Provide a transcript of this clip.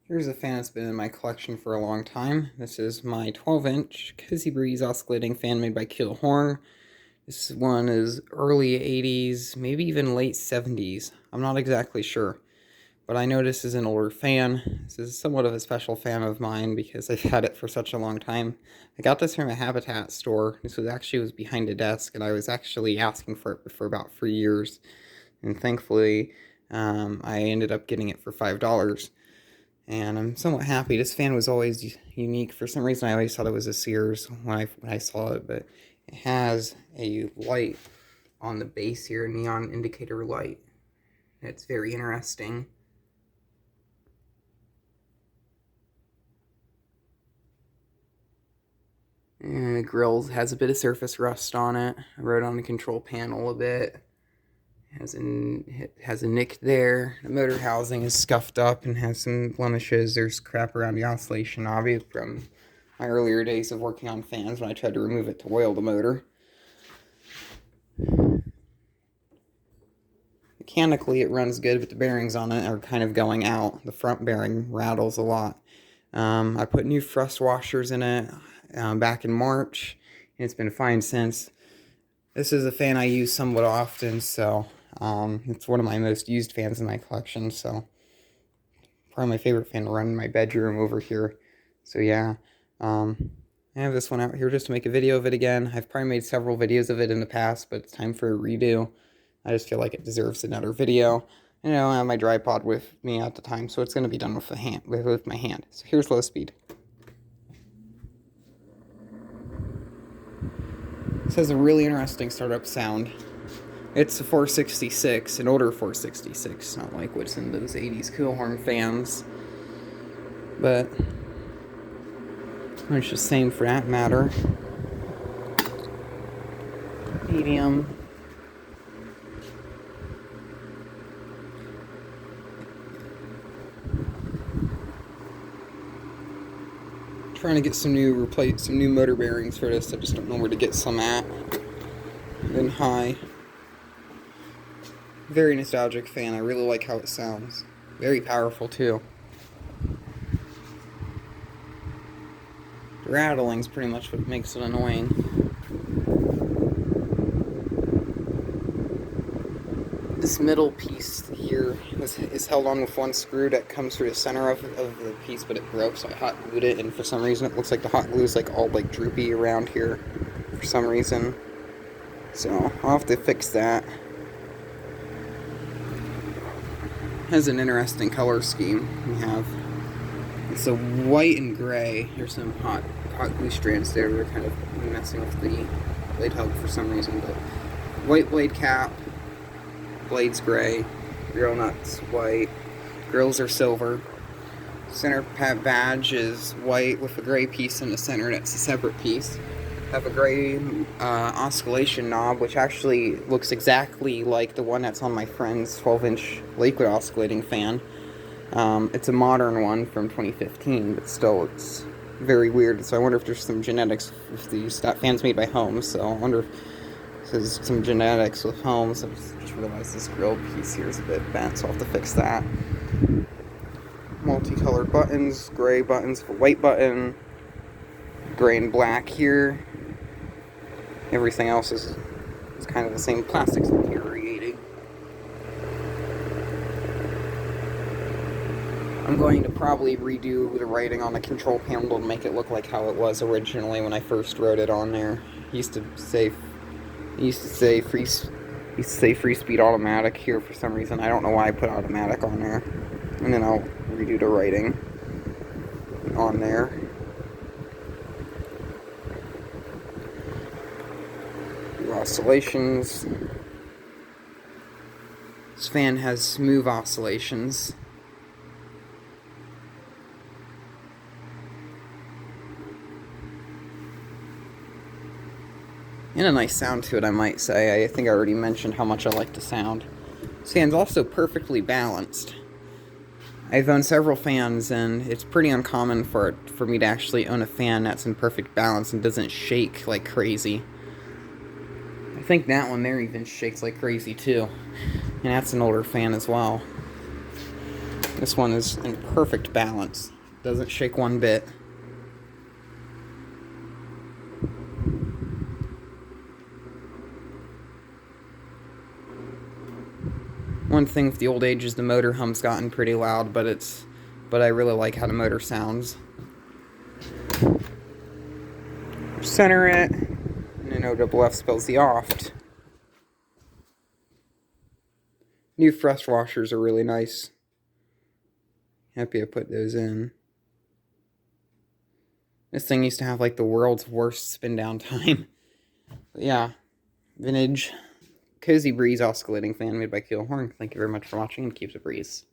Here's a fan that's been in my collection for a long time. This is my 12-inch Cozy Breeze oscillating fan made by Kilhorn. This one is early 80s, maybe even late 70s. I'm not exactly sure. But I know this is an older fan. This is somewhat of a special fan of mine because I've had it for such a long time. I got this from a Habitat store. This was behind a desk, and I was actually asking for it for about 3 years. And thankfully, I ended up getting it for $5. And I'm somewhat happy. This fan was always unique. For some reason, I always thought it was a Sears when I saw it, but it has a light on the base here, a neon indicator light. It's very interesting. And the grill has a bit of surface rust on it. I wrote on the control panel a bit. It has a nick there. The motor housing is scuffed up and has some blemishes. There's crap around the oscillation knob from my earlier days of working on fans when I tried to remove it to oil the motor. Mechanically, it runs good, but the bearings on it are kind of going out. The front bearing rattles a lot. I put new thrust washers in it back in March, and it's been fine since. This is a fan I use somewhat often, so it's one of my most used fans in my collection, so probably my favorite fan to run in my bedroom over here. So yeah, I have this one out here just to make a video of it again. I've probably made several videos of it in the past, but it's time for a redo. I just feel like it deserves another video. And I don't have my tripod with me at the time, so it's going to be done with my hand. So here's low speed. This has a really interesting startup sound. It's a 466, an older 466, not like what's in those 80s Kilhorn fans. But it's the same for that matter. Medium. Trying to get some new motor bearings for this. I just don't know where to get some at. Then high. Very nostalgic fan. I really like how it sounds. Very powerful too. The rattling's pretty much what makes it annoying. This middle piece here is held on with one screw that comes through the center of the piece, but it broke, so I hot glued it, and for some reason it looks like the hot glue is like all like droopy around here for some reason. So I'll have to fix that. It has an interesting color scheme. It's a white and gray. There's some hot glue strands there that are kind of messing with the blade hub for some reason, but white blade cap. Blades gray, grill nuts white, grills are silver. Center badge is white with a gray piece in the center. That's a separate piece. Have a gray oscillation knob, which actually looks exactly like the one that's on my friend's 12-inch Lakewood oscillating fan. It's a modern one from 2015, but still it's very weird. So I wonder if there's some genetics with these. That fan's made by Holmes, so I wonder if there's some genetics with Holmes. I just realized this grill piece here is a bit bent, so I'll have to fix that. Multicolored buttons, gray buttons, white button, gray and black here. Everything else is kind of the same. Plastic's deteriorating. I'm going to probably redo the writing on the control panel to make it look like how it was originally when I first wrote it on there. It used to say free speed automatic here for some reason. I don't know why I put automatic on there. And then I'll redo the writing on there. Do oscillations. This fan has smooth oscillations. And a nice sound to it, I might say. I think I already mentioned how much I like the sound. This fan's also perfectly balanced. I've owned several fans, and it's pretty uncommon for me to actually own a fan that's in perfect balance and doesn't shake like crazy. I think that one there even shakes like crazy too. And that's an older fan as well. This one is in perfect balance. Doesn't shake one bit. One thing with the old age is the motor hum's gotten pretty loud, but I really like how the motor sounds. Center it, and then OFF spells the oft. New thrust washers are really nice. Happy I put those in. This thing used to have like the world's worst spin down time. But yeah, vintage Cozy Breeze oscillating fan made by Keelhorn. Thank you very much for watching, and keep the breeze.